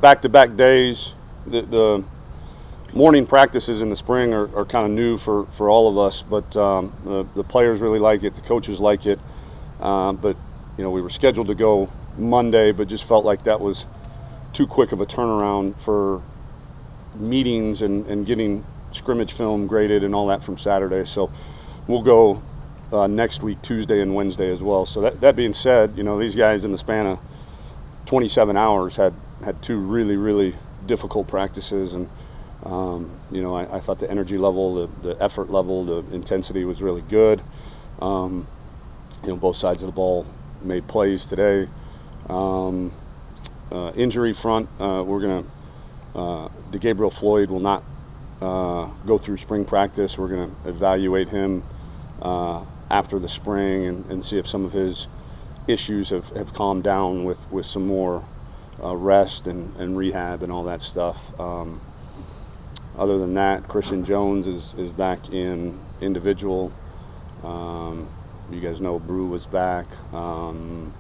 back-to-back days. The morning practices in the spring are kind of new for all of us, but the players really like it. The coaches like it. But we were scheduled to go Monday, but just felt like that was too quick of a turnaround for meetings and getting scrimmage film graded and all that from Saturday. So we'll go next week, Tuesday and Wednesday as well. So that being said, these guys in the span of 27 hours had two really, really difficult practices, and I thought the energy level, the effort level, the intensity was really good. Both sides of the ball made plays today. Injury front, we're going to DeGabriel Floyd will not go through spring practice. We're going to evaluate him after the spring and see if some of his issues have calmed down with some more rest and rehab and all that stuff. Other than that, Christian Jones is back in individual. You guys know Brew was back. You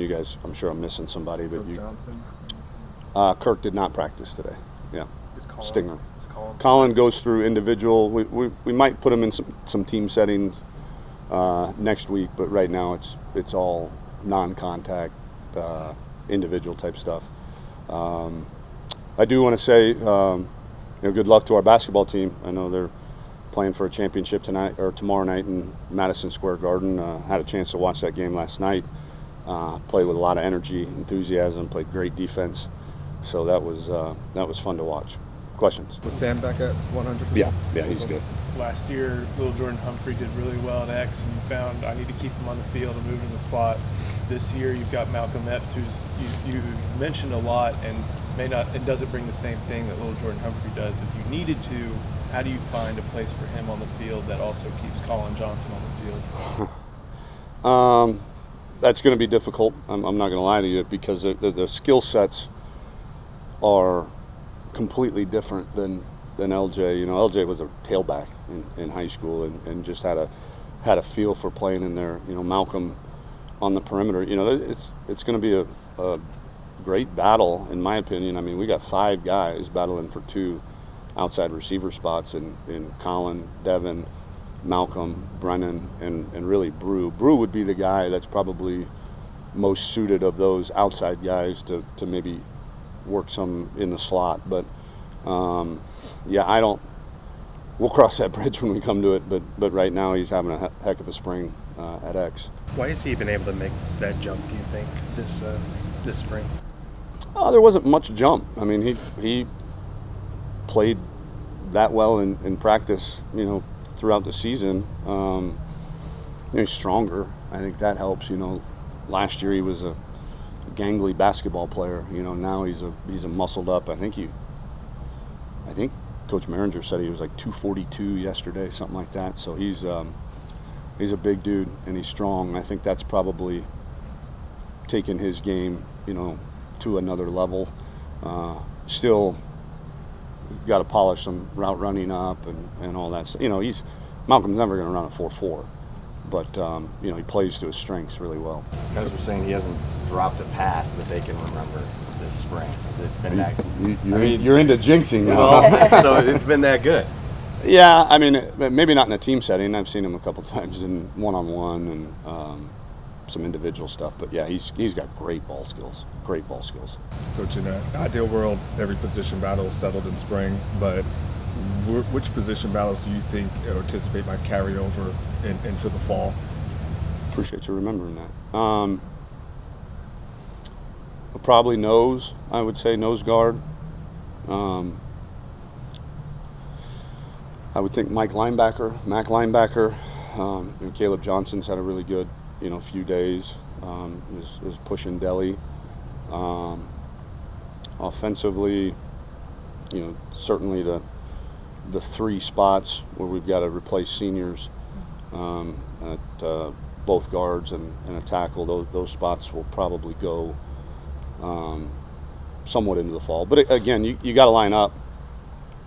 guys, I'm sure I'm missing somebody, but Johnson. Kirk did not practice today. Yeah, Stinger. Colin. Colin goes through individual. We might put him in some team settings next week, but right now it's all non-contact, individual type stuff. I do want to say, good luck to our basketball team. I know they're playing for a championship tonight or tomorrow night in Madison Square Garden. Had a chance to watch that game last night. Played with a lot of energy, enthusiasm. Played great defense. So that was fun to watch. Questions? Was Sam back at 100%? Yeah, he's good. Last year, little Jordan Humphrey did really well at X, and you found I need to keep him on the field and move in the slot. This year, you've got Malcolm Epps, who's you mentioned a lot, and doesn't bring the same thing that little Jordan Humphrey does. If you needed to, how do you find a place for him on the field that also keeps Colin Johnson on the field? That's going to be difficult. I'm not going to lie to you, because the skill sets are completely different than LJ. LJ was a tailback in high school and just had a feel for playing in there. Malcolm on the perimeter. It's going to be a great battle, in my opinion. I mean, we got 5 guys battling for 2 outside receiver spots in Colin, Devin, Malcolm, Brennan, and really Brew. Brew would be the guy that's probably most suited of those outside guys to maybe work some in the slot. But we'll cross that bridge when we come to it. But right now he's having a heck of a spring at X. Why has he been able to make that jump, do you think, this spring? There wasn't much jump. I mean, he played that well in practice, throughout the season. He's stronger. I think that helps. Last year he was a gangly basketball player. Now he's a muscled up. I think Coach Maringer said he was like 242 yesterday, something like that. So he's a big dude and he's strong. I think that's probably taken his game, to another level. Still got to polish some route running up and all that. Malcolm's never going to run a 4.4, but he plays to his strengths really well. You guys were saying he hasn't dropped a pass that they can remember this spring. Has it been that? You're into jinxing now. Well, so it's been that good. Yeah, I mean, maybe not in a team setting. I've seen him a couple times in one-on-one and some individual stuff. But yeah, he's got great ball skills. Great ball skills. Coach, in an ideal world, every position battle is settled in spring, but which position battles do you think or anticipate might carry over into the fall? Appreciate you remembering that. Probably nose. I would say nose guard. I would think Mac linebacker. Caleb Johnson's had a really good, few days. Is pushing Delhi. Offensively, certainly the 3 spots where we've got to replace seniors at both guards and a tackle. Those spots will probably go somewhat into the fall. But again, you got to line up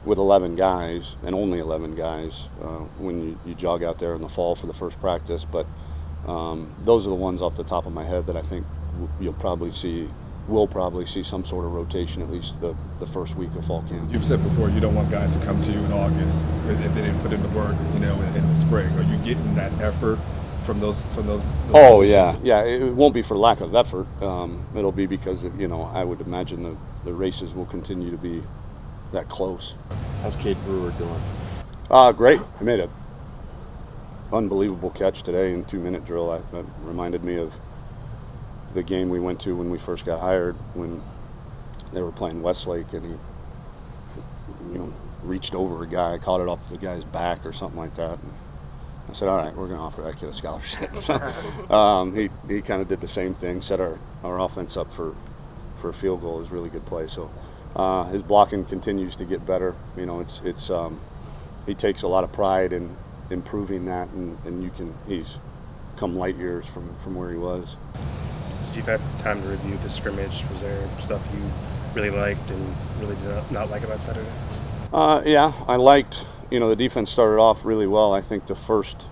with 11 guys and only 11 guys when you jog out there in the fall for the first practice. But those are the ones off the top of my head that I think you'll probably see we'll probably see some sort of rotation at least the first week of fall camp. You've said before you don't want guys to come to you in August if they didn't put in the work, in the spring. Are you getting that effort from those Oh positions? yeah. It won't be for lack of effort. It'll be because I would imagine the races will continue to be that close. How's Cade Brewer doing? Great. He made a unbelievable catch today in 2-minute drill. That reminded me of the game we went to when we first got hired, when they were playing Westlake, and he reached over a guy, caught it off the guy's back or something like that. And I said, all right, we're going to offer that kid a scholarship. So, he kind of did the same thing, set our offense up for a field goal. It was a really good play. So his blocking continues to get better. He takes a lot of pride in improving that, and he's come light years from where he was. Did you have time to review the scrimmage? Was there stuff you really liked and really did not like about Saturday? Yeah, I liked, the defense started off really well. I think the first,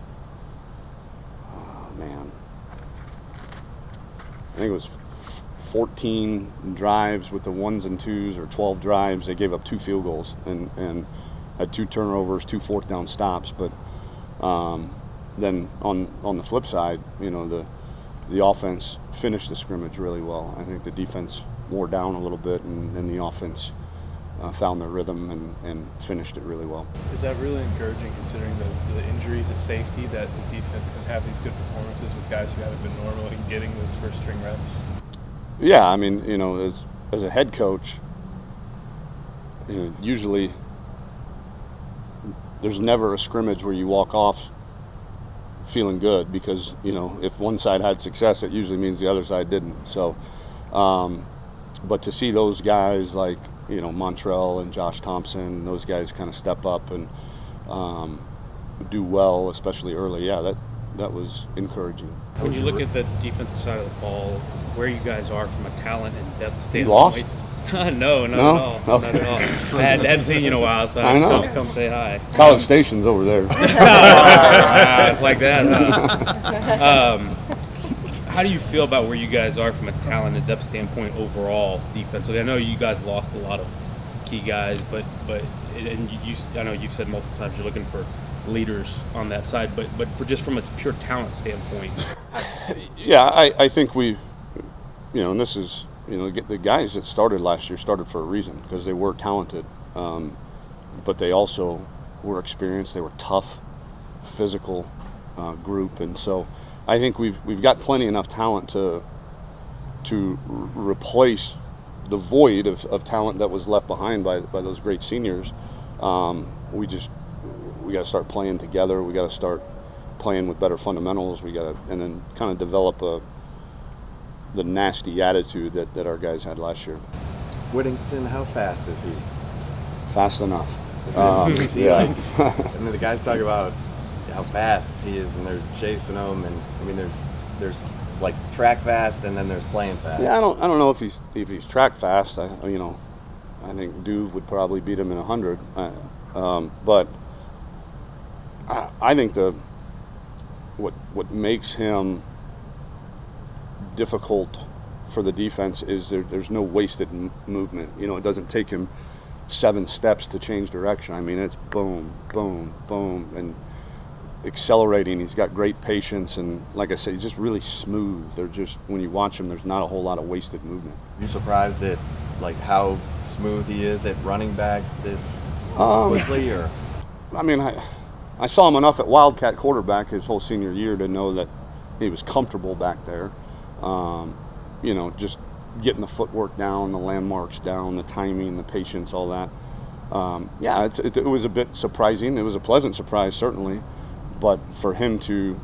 I think it was 14 drives with the 1s and 2s, or 12 drives. They gave up 2 field goals and had 2 turnovers, 2 4th down stops. But then on the flip side, the offense finished the scrimmage really well. I think the defense wore down a little bit, and the offense found their rhythm and finished it really well. Is that really encouraging, considering the injuries at safety, that the defense can have these good performances with guys who haven't been normal in getting those first string reps? Yeah, I mean, as a head coach, usually there's never a scrimmage where you walk off feeling good, because if one side had success, it usually means the other side didn't. So, but to see those guys like Montrell and Josh Thompson, those guys kind of step up and do well, especially early. Yeah, that was encouraging. When you look at the defensive side of the ball, where you guys are from a talent and depth standpoint. You lost? No, not at all. Okay. Not at all. I hadn't seen you in a while, so I know. Come say hi. College Station's over there. It's like that, huh? How do you feel about where you guys are from a talent and depth standpoint overall defensively? I know you guys lost a lot of key guys, but I know you've said multiple times you're looking for leaders on that side, but just from a pure talent standpoint. Yeah, I think we, and this is, the guys that started last year started for a reason, because they were talented, but they also were experienced. They were tough, physical group, and so I think we've got plenty enough talent to replace the void of talent that was left behind by those great seniors. We got to start playing together. We got to start playing with better fundamentals. And then kind of develop the nasty attitude that our guys had last year. Whittington, how fast is he? Fast enough. Is he yeah. like, and the guys talk about how fast he is, and they're chasing him, and I mean, there's like track fast, and then there's playing fast. Yeah, I don't know if he's track fast. I think Duve would probably beat him in 100. But I think what makes him difficult for the defense is there's no wasted movement. It doesn't take him 7 steps to change direction. I mean, it's boom, boom, boom, and accelerating. He's got great patience, and like I said, he's just really smooth. When you watch him, there's not a whole lot of wasted movement. You surprised at like how smooth he is at running back this quickly, or? I mean, I saw him enough at Wildcat quarterback his whole senior year to know that he was comfortable back there. Just getting the footwork down, the landmarks down, the timing, the patience, all that. It was a bit surprising. It was a pleasant surprise, certainly. But for him to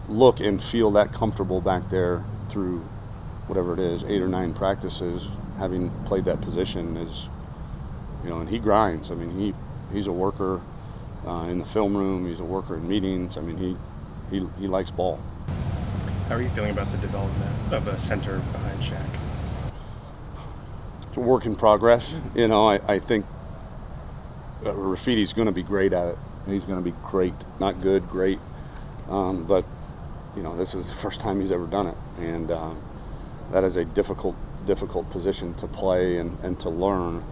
look and feel that comfortable back there through whatever it is, 8 or 9 practices, having played that position is, and he grinds. I mean, he's a worker in the film room. He's a worker in meetings. I mean, he likes ball. How are you feeling about the development of a center behind Shaq? It's a work in progress. I think Rafiti's going to be great at it. He's going to be great, not good, great. But this is the first time he's ever done it, and that is a difficult position to play and to learn.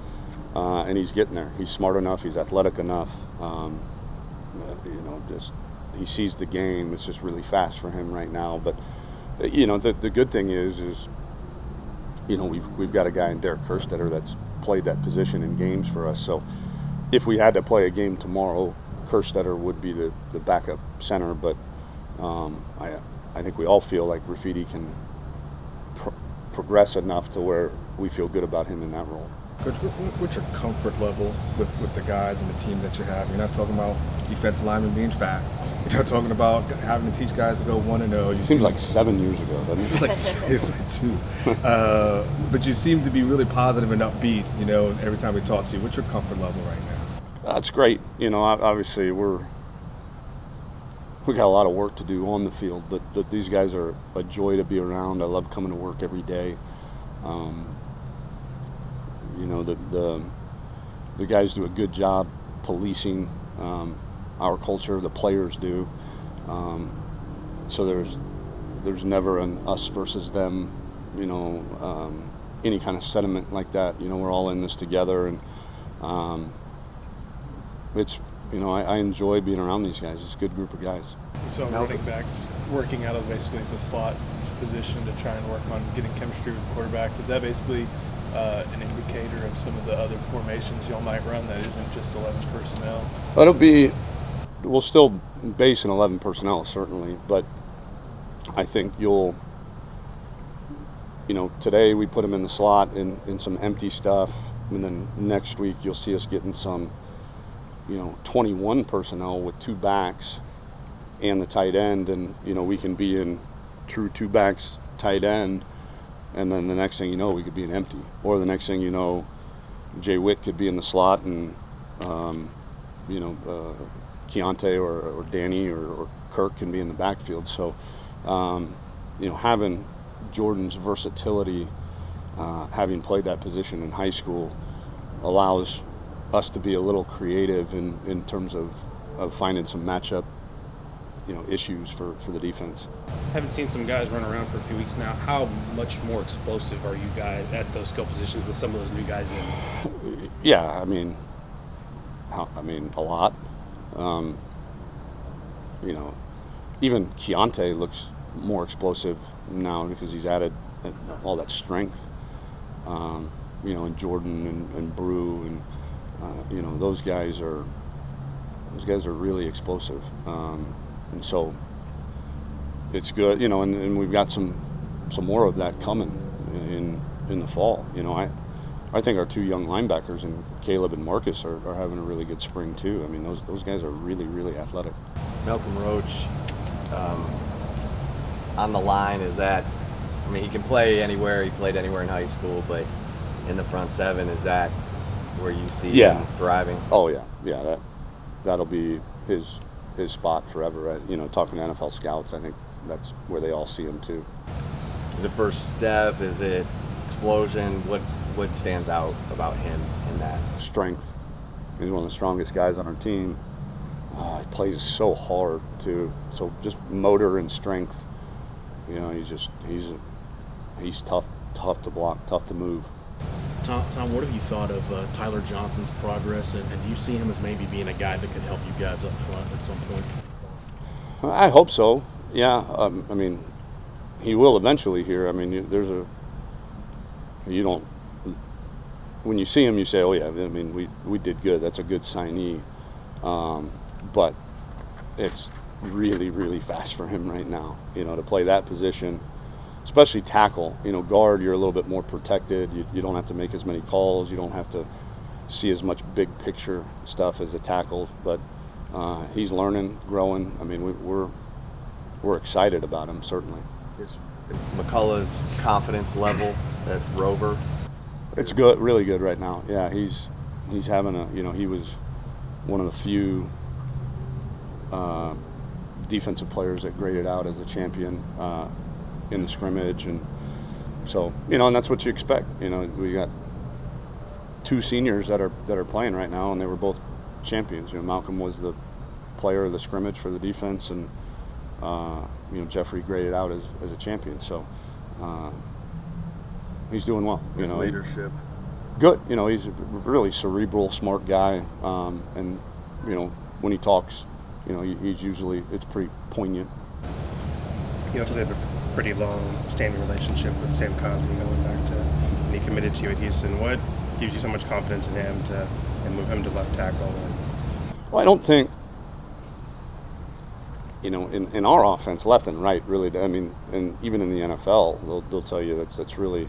And he's getting there. He's smart enough. He's athletic enough. Just he sees the game. It's just really fast for him right now. But the good thing is we've got a guy in Derek Kerstetter that's played that position in games for us. So if we had to play a game tomorrow, Kerstetter would be the backup center. But I think we all feel like Graffiti can progress enough to where we feel good about him in that role. Coach, what's your comfort level with the guys and the team that you have? You're not talking about defensive linemen being fat. You're not talking about having to teach guys to go 1-0. Seems like 7 years ago, doesn't it? It's like 2. But you seem to be really positive and upbeat, every time we talk to you. What's your comfort level right now? That's great. Obviously we got a lot of work to do on the field, but these guys are a joy to be around. I love coming to work every day. The guys do a good job policing our culture. The players do. So there's never an us versus them. Any kind of sentiment like that. We're all in this together, and it's. I enjoy being around these guys. It's a good group of guys. So running backs working out of basically the slot position to try and work on getting chemistry with quarterbacks. Is that basically an indicator of some of the other formations y'all might run that isn't just 11 personnel? We'll still base in 11 personnel, certainly, but I think today we put them in the slot in some empty stuff, and then next week you'll see us getting some 21 personnel with 2 backs and the tight end, and we can be in true 2 backs tight end, and then the next thing you know we could be an empty, or the next thing you know Jay Witt could be in the slot, and Keontae or Danny or Kirk can be in the backfield. So having Jordan's versatility, having played that position in high school, allows us to be a little creative in terms of finding some matchup issues for the defense. Haven't seen some guys run around for a few weeks now. How much more explosive are you guys at those skill positions with some of those new guys in? Yeah, a lot. Even Keontae looks more explosive now because he's added all that strength. And Jordan and Brew and those guys are really explosive. And so it's good, and we've got some more of that coming in the fall. I think our 2 young linebackers, and Caleb and Marcus, are having a really good spring too. Those guys are really, really athletic. Malcolm Roach on the line, he can play anywhere. He played anywhere in high school, but in the front 7, is that where you see him thriving? Oh yeah. That'll be his spot forever. Right? Talking to NFL scouts, I think that's where they all see him too. Is it first step? Is it explosion? What stands out about him in that? Strength. He's one of the strongest guys on our team. He plays so hard too. So just motor and strength. He's tough to block, tough to move. Tom, what have you thought of Tyler Johnson's progress, and do you see him as maybe being a guy that could help you guys up front at some point? I hope so. Yeah. He will eventually here. When you see him, you say, oh yeah, we did good. That's a good signee. But it's really, really fast for him right now, to play that position, especially tackle. Guard, you're a little bit more protected. You don't have to make as many calls. You don't have to see as much big picture stuff as a tackle. But he's learning, growing. We're excited about him, certainly. Is McCullough's confidence level at Rover? It's good, really good right now. Yeah, he's having he was one of the few defensive players that graded out as a champion in the scrimmage, and so and that's what you expect. We got 2 seniors that are playing right now, and they were both champions. Malcolm was the player of the scrimmage for the defense, and Jeffrey graded out as a champion. So he's doing well. His leadership. Good. He's a really cerebral, smart guy, and when he talks, he's usually, it's pretty poignant. You obviously have a pretty long-standing relationship with Sam Cosmi going back to when he committed to you at Houston. What gives you so much confidence in him and move him to left tackle? Well, I don't think, in our offense, left and right, really. I mean, and even in the NFL, they'll tell you that's really,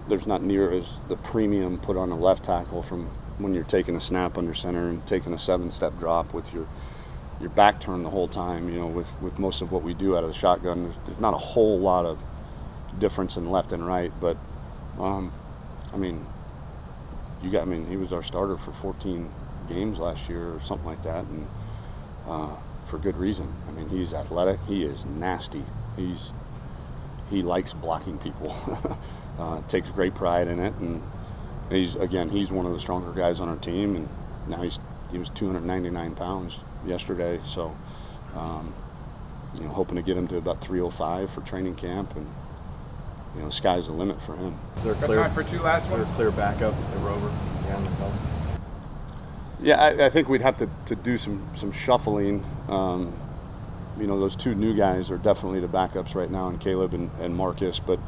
there's not near as the premium put on a left tackle from when you're taking a snap under center and taking a 7-step drop with your back turned the whole time. With most of what we do out of the shotgun, there's not a whole lot of difference in left and right. But he was our starter for 14 games last year or something like that, and for good reason. I mean, he's athletic. He is nasty. He likes blocking people. Takes great pride in it, and he's one of the stronger guys on our team, and now he was 299 pounds yesterday, so hoping to get him to about 305 for training camp, and sky's the limit for him. Is there Time for 2 last ones. clear backup at Rover? Yeah, I think we'd have to do some shuffling. Those 2 new guys are definitely the backups right now, and Caleb and Marcus, but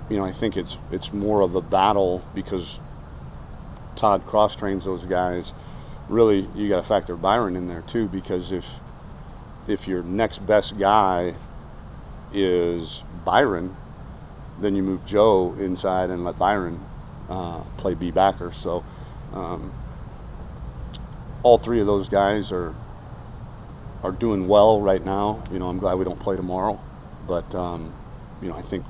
I think it's more of a battle because Todd cross-trains those guys. Really, you got to factor Byron in there too, because if your next best guy is Byron, then you move Joe inside and let Byron play B backer. So all 3 of those guys are doing well right now. I'm glad we don't play tomorrow, but I think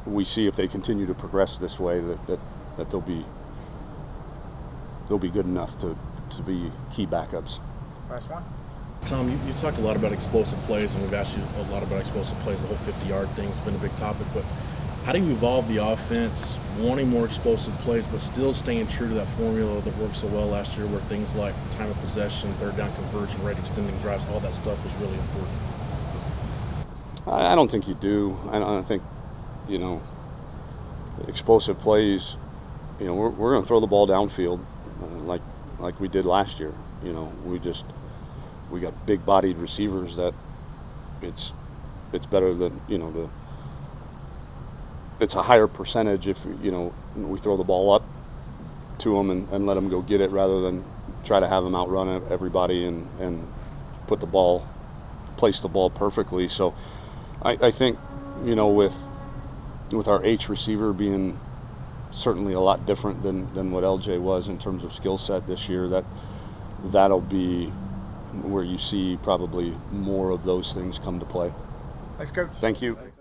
we see if they continue to progress this way that they'll be good enough to be key backups. Last one. Tom, you talked a lot about explosive plays, and we've asked you a lot about explosive plays. The whole 50-yard thing has been a big topic, but how do you evolve the offense, wanting more explosive plays, but still staying true to that formula that worked so well last year, where things like time of possession, third down conversion rate, extending drives, all that stuff was really important? I don't think you do. I don't think, explosive plays, we're going to throw the ball downfield like we did last year. We got big-bodied receivers that it's better than, it's a higher percentage if, we throw the ball up to them and let them go get it rather than try to have them outrun everybody and place the ball perfectly. So I think, with our H receiver being certainly a lot different than what LJ was in terms of skill set this year, that'll be where you see probably more of those things come to play. Thanks, Coach. Thank you. Thanks.